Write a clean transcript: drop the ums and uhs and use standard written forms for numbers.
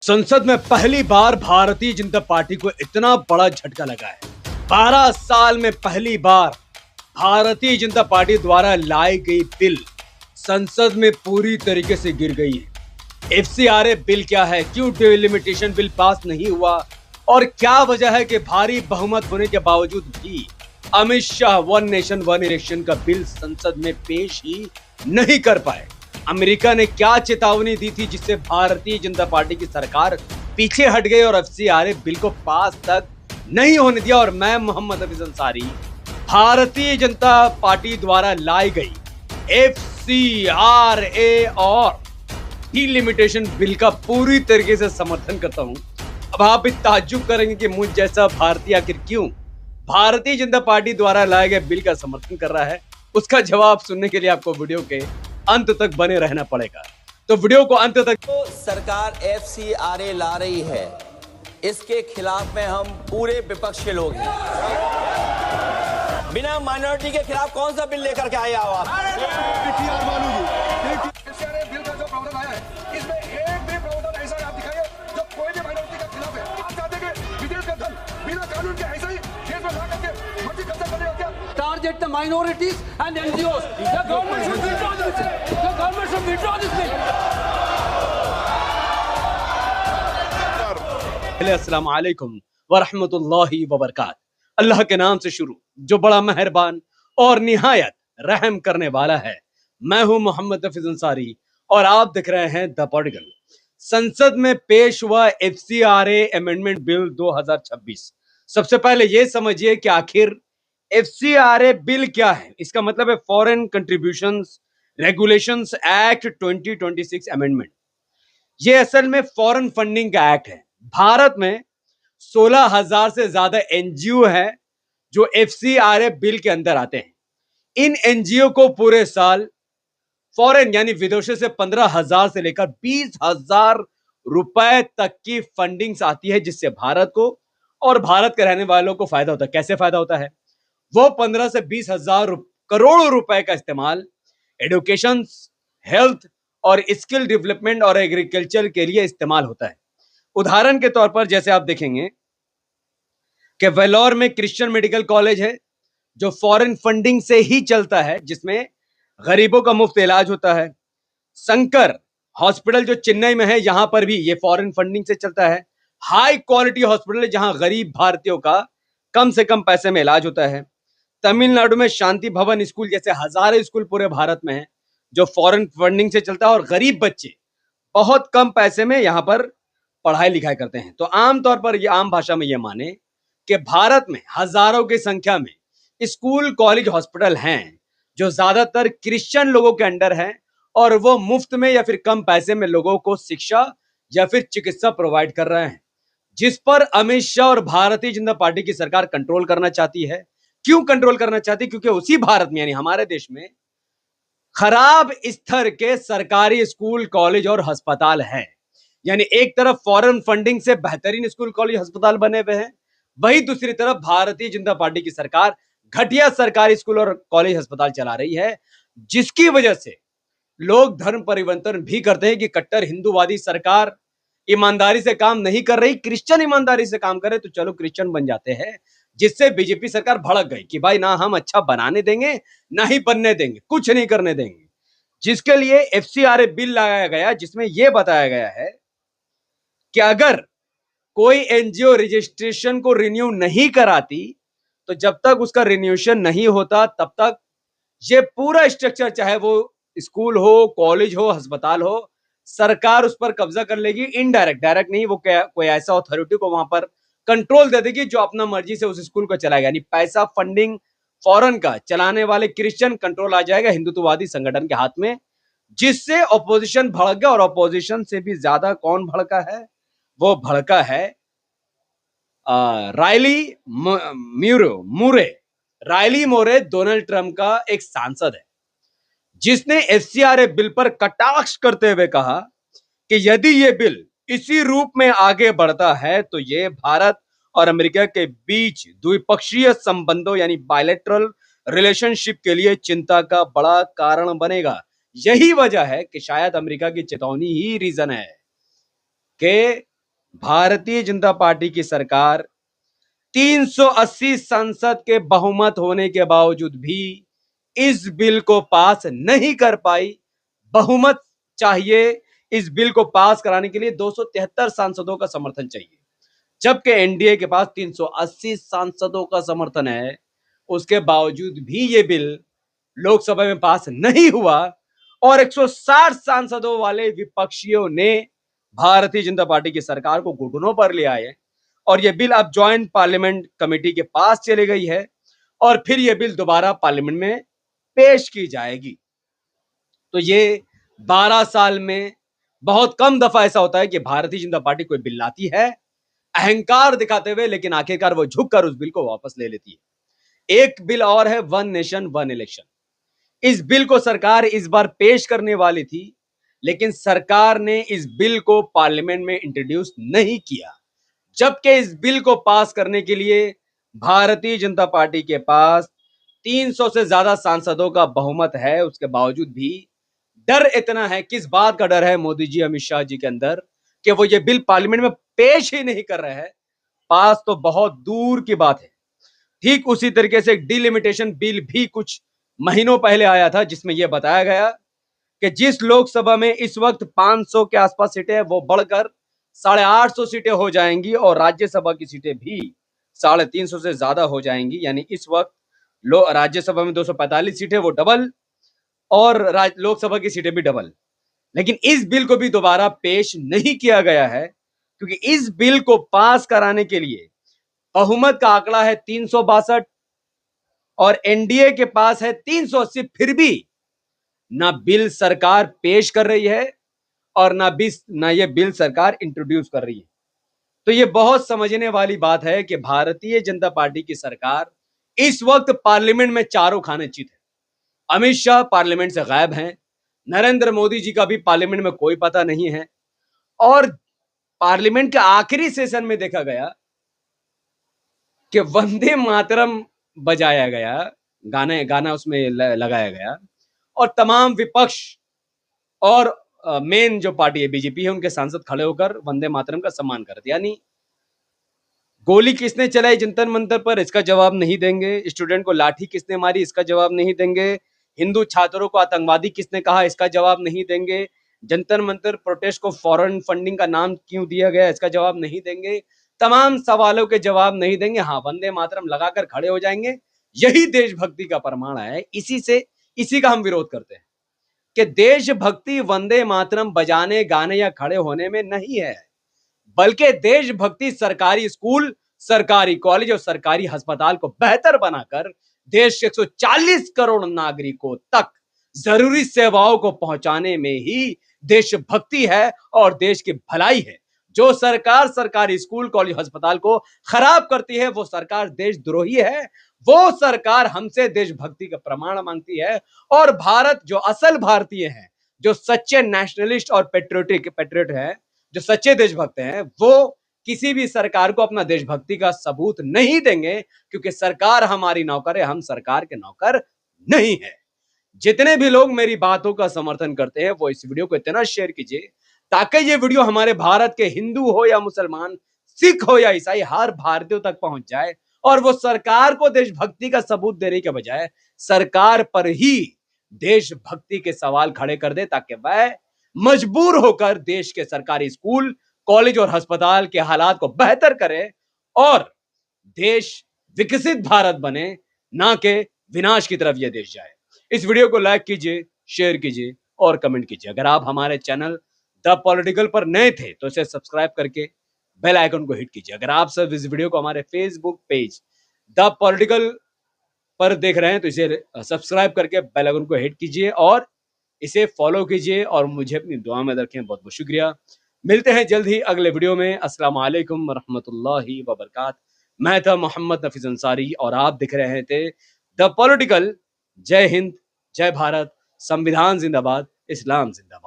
संसद में पहली बार भारतीय जनता पार्टी को इतना बड़ा झटका लगा है। 12 साल में पहली बार भारतीय जनता पार्टी द्वारा लाई गई बिल संसद में पूरी तरीके से गिर गई है। एफसीआरए बिल क्या है, क्यों डिलिमिटेशन बिल पास नहीं हुआ और क्या वजह है कि भारी बहुमत होने के बावजूद भी Amit Shah one nation one election का बिल संसद में पेश ही नहीं कर पाए। अमेरिका ने क्या चेतावनी दी थी जिससे भारतीय जनता पार्टी की सरकार पीछे हट गई और एफसीआरए बिल को पास तक नहीं होने दिया। और मैं मोहम्मद हफीज अंसारी भारतीय जनता पार्टी द्वारा लाई गई एफसीआरए और डिलिमिटेशन बिल का पूरी तरीके से समर्थन करता हूं। अब आप भी ताज्जुब करेंगे कि मुझ जैसा भारतीय आखिर क्यों भारतीय जनता पार्टी द्वारा लाए गए बिल का समर्थन कर रहा है। उसका जवाब सुनने के लिए आपको वीडियो के अंत तक बने रहना पड़ेगा, तो वीडियो को अंत तक। तो सरकार एफसीआरए ला रही है, इसके खिलाफ में हम पूरे विपक्ष के लोग हैं। बिना माइनॉरिटी के खिलाफ कौन सा बिल लेकर के आए आप? बिल का जो प्रावधान आया है, इसमें एक भी प्रावधान ऐसा आप दिखाइए जो कोई भी माइनॉरिटी के खिलाफ है। आप चाहते हैं कि विदेश का धन बिना कानून के ऐसे ही देश में ला करके मर्जी कब्जा करने का क्या? Target the minorities and NGOs. The government should withdraw this bill. The government should withdraw this bill. अस्सलामु अलैकुम वरहमतुल्लाहि वबरकातुहू। अल्लाह के नाम से शुरू जो बड़ा मेहरबान और निहायत रहम करने वाला है। मैं हूं मोहम्मद हफीज अंसारी और आप देख रहे हैं द पॉलिटिकल। संसद में पेश हुआ एफसीआरए अमेंडमेंट बिल 2026। सबसे पहले यह समझिए कि आखिर एफसीआरए बिल क्या है। इसका मतलब है foreign contributions regulations act 2026 amendment. ये असल में फॉरेन फंडिंग का एक्ट है। भारत में 16,000 से ज्यादा एनजीओ है जो एफसीआरए बिल के अंदर आते हैं। इन एनजीओ को पूरे साल फॉरेन यानी विदेशों से 15,000 से लेकर 20,000 रुपए तक की फंडिंग्स आती है, जिससे भारत को और भारत के रहने वालों को फायदा होता है। कैसे फायदा होता है? वो 15 से 20,000 करोड़ रुपए का इस्तेमाल एडुकेशन, हेल्थ और स्किल डेवलपमेंट और एग्रीकल्चर के लिए इस्तेमाल होता है। उदाहरण के तौर पर जैसे आप देखेंगे कि वेलोर में क्रिश्चियन मेडिकल कॉलेज है जो फॉरेन फंडिंग से ही चलता है, जिसमें गरीबों का मुफ्त इलाज होता है। शंकर हॉस्पिटल जो चेन्नई में है, यहां पर भी ये फॉरेन फंडिंग से चलता है। हाई क्वालिटी हॉस्पिटल है जहां गरीब भारतीयों का कम से कम पैसे में इलाज होता है। तमिलनाडु में शांति भवन स्कूल जैसे हजारों स्कूल पूरे भारत में है जो फॉरेन फंडिंग से चलता है और गरीब बच्चे बहुत कम पैसे में यहां पर पढ़ाई लिखाई करते हैं। तो आमतौर पर ये आम भाषा में ये माने कि भारत में हजारों की संख्या में स्कूल, कॉलेज, हॉस्पिटल हैं जो ज्यादातर क्रिश्चियन लोगों के अंडर हैं और वो मुफ्त में या फिर कम पैसे में लोगों को शिक्षा या फिर चिकित्सा प्रोवाइड कर रहे हैं, जिस पर अमित शाह और भारतीय जनता पार्टी की सरकार कंट्रोल करना चाहती है। क्यों कंट्रोल करना चाहती? क्योंकि उसी भारत में यानी हमारे देश में खराब स्तर के सरकारी स्कूल, कॉलेज और अस्पताल हैं। यानी एक तरफ फॉरेन फंडिंग से बेहतरीन स्कूल, कॉलेज, अस्पताल बने हुए हैं, वहीं दूसरी तरफ भारतीय जनता पार्टी की सरकार घटिया सरकारी स्कूल और कॉलेज, अस्पताल चला रही है, जिसकी वजह से लोग धर्म परिवर्तन भी करते हैं कि कट्टर हिंदूवादी सरकार ईमानदारी से काम नहीं कर रही, क्रिश्चियन ईमानदारी से काम करे तो चलो क्रिश्चियन बन जाते हैं। जिससे बीजेपी सरकार भड़क गई कि भाई ना हम अच्छा बनाने देंगे ना ही बनने देंगे, कुछ नहीं करने देंगे। जिसके लिए एफसीआरए बिल लाया गया जिसमें यह बताया गया है कि अगर कोई एनजीओ रजिस्ट्रेशन को रिन्यू नहीं कराती तो जब तक उसका रिन्यूएशन नहीं होता तब तक ये पूरा स्ट्रक्चर, चाहे वो स्कूल हो, कॉलेज हो, अस्पताल हो, सरकार उस पर कब्जा कर लेगी। इनडायरेक्ट, डायरेक्ट नहीं, वो कोई ऐसा अथॉरिटी को वहां पर कंट्रोल दे देगी जो अपना मर्जी से उस स्कूल को चलाएगा। यानी पैसा फंडिंग फॉरेन का चलाने वाले क्रिश्चियन कंट्रोल आ जाएगा हिंदुत्ववादी संगठन के हाथ में, जिससे ऑपोजिशन भड़क गया। और ऑपोजिशन से भी ज्यादा कौन भड़का है? वो भड़का है रायली मूरे। रायली मोरे डोनाल्ड ट्रंप का एक सांसद है जिसने एफसीआरए बिल पर कटाक्ष करते हुए कहा कि यदि ये बिल इसी रूप में आगे बढ़ता है तो ये भारत और अमेरिका के बीच द्विपक्षीय संबंधों यानी बायलैटरल रिलेशनशिप के लिए चिंता का बड़ा कारण बनेगा। यही वजह है कि शायद अमेरिका की चेतावनी ही रीजन है कि भारतीय जनता पार्टी की सरकार 380 संसद के बहुमत होने के बावजूद भी इस बिल को पास नहीं कर पाई। बहुमत चाहिए, इस बिल को पास कराने के लिए 273 सांसदों का समर्थन चाहिए, जबकि एनडीए के पास 380 सांसदों का समर्थन है। उसके बावजूद भी ये बिल लोकसभा में पास नहीं हुआ और 160 सांसदों वाले विपक्षियों ने भारतीय जनता पार्टी की सरकार को घुटनों पर ले आए और यह बिल अब ज्वाइंट पार्लियामेंट कमेटी के पास चली गई है और फिर यह बिल दोबारा पार्लियामेंट में पेश की जाएगी। तो ये 12 साल में बहुत कम दफा ऐसा होता है कि भारतीय जनता पार्टी कोई बिल लाती है अहंकार दिखाते हुए, लेकिन आखिरकार वो झुककर उस बिल को वापस ले लेती है। एक बिल और है वन नेशन वन इलेक्शन। इस बिल को सरकार इस बार पेश करने वाली थी, लेकिन सरकार ने इस बिल को पार्लियामेंट में इंट्रोड्यूस नहीं किया, जबकि इस बिल को पास करने के लिए भारतीय जनता पार्टी के पास 300 से ज्यादा सांसदों का बहुमत है। उसके बावजूद भी डर इतना है, किस बात का डर है मोदी जी अमित शाह जी के अंदर, कि वो ये बिल पार्लियामेंट में पेश ही नहीं कर रहे हैं। पास तो बहुत दूर की बात है। ठीक उसी तरीके से डिलिमिटेशन बिल भी कुछ महीनों पहले आया था, जिसमें यह बताया गया कि जिस लोकसभा में इस वक्त 500 के आसपास सीटें हैं, वो बढ़कर 850 सीटें हो जाएंगी और राज्यसभा की सीटें भी 350 से ज्यादा हो जाएंगी। यानी इस वक्त राज्यसभा में 245 सीटें, वो डबल, और लोकसभा की सीटें भी डबल। लेकिन इस बिल को भी दोबारा पेश नहीं किया गया है, क्योंकि इस बिल को पास कराने के लिए बहुमत का आंकड़ा है 362 और एनडीए के पास है 380। फिर भी ना बिल सरकार पेश कर रही है और ना ये बिल सरकार इंट्रोड्यूस कर रही है। तो ये बहुत समझने वाली बात है कि भारतीय जनता पार्टी की सरकार इस वक्त पार्लियामेंट में चारों खाने चित है। अमित शाह पार्लियामेंट से गायब हैं, नरेंद्र मोदी जी का भी पार्लियामेंट में कोई पता नहीं है, और पार्लियामेंट के आखिरी सेशन में देखा गया कि वंदे मातरम बजाया गया, गाना उसमें लगाया गया और तमाम विपक्ष और मेन जो पार्टी है बीजेपी है, उनके सांसद खड़े होकर वंदे मातरम का सम्मान करते। यानी गोली किसने चलाई जंतर मंतर पर, इसका जवाब नहीं देंगे। स्टूडेंट को लाठी किसने मारी, इसका जवाब नहीं देंगे। हिंदू छात्रों को आतंकवादी किसने कहा, इसका जवाब नहीं देंगे। जंतर मंतर प्रोटेस्ट को फॉरेन फंडिंग का नाम क्यों दिया गया, इसका जवाब नहीं देंगे। तमाम सवालों के जवाब नहीं देंगे। हाँ, वंदे मातरम लगाकर खड़े हो जाएंगे। यही देशभक्ति का प्रमाण है। इसी का हम विरोध करते हैं कि देशभक्ति वंदे मातरम बजाने, गाने या खड़े होने में नहीं है, बल्कि देशभक्ति सरकारी स्कूल, सरकारी कॉलेज और सरकारी अस्पताल को बेहतर बनाकर देश के 140 करोड़ नागरिकों तक जरूरी सेवाओं को पहुंचाने में ही देशभक्ति है और देश की भलाई है। जो सरकार सरकारी स्कूल, कॉलेज, अस्पताल को खराब करती है, वो सरकार देशद्रोही है। वो सरकार हमसे देशभक्ति का प्रमाण मांगती है। और भारत, जो असल भारतीय हैं, जो सच्चे नेशनलिस्ट और पेट्रियट हैं, जो सच्चे देशभक्त हैं, वो किसी भी सरकार को अपना देशभक्ति का सबूत नहीं देंगे, क्योंकि सरकार हमारी नौकर है, हम सरकार के नौकर नहीं है। जितने भी लोग मेरी बातों का समर्थन करते हैं, वो इस वीडियो को इतना शेयर कीजिए ताकि ये वीडियो हमारे भारत के हिंदू हो या मुसलमान, सिख हो या ईसाई, हर भारतीयों तक पहुंच जाए और वो सरकार को देशभक्ति का सबूत देने के बजाय सरकार पर ही देशभक्ति के सवाल खड़े कर दे, ताकि वह मजबूर होकर देश के सरकारी स्कूल, कॉलेज और अस्पताल के हालात को बेहतर करे और देश विकसित भारत बने, ना कि विनाश की तरफ यह देश जाए। इस वीडियो को लाइक कीजिए, शेयर कीजिए और कमेंट कीजिए। अगर आप हमारे चैनल द पॉलिटिकल पर नए थे तो इसे सब्सक्राइब करके बेल आइकन को हिट कीजिए। अगर आप सब इस वीडियो को हमारे फेसबुक पेज द पॉलिटिकल पर देख रहे हैं तो इसे सब्सक्राइब करके बेल आइकन को हिट कीजिए और इसे फॉलो कीजिए और मुझे अपनी दुआ में रखें। बहुत बहुत शुक्रिया। मिलते हैं जल्द ही अगले वीडियो में। अस्सलाम वालेकुम रहमतुल्लाहि व बरकातहू। मैं था मोहम्मद नफीस अंसारी और आप दिख रहे थे द पॉलिटिकल। जय हिंद, जय भारत, संविधान जिंदाबाद, इस्लाम जिंदाबाद।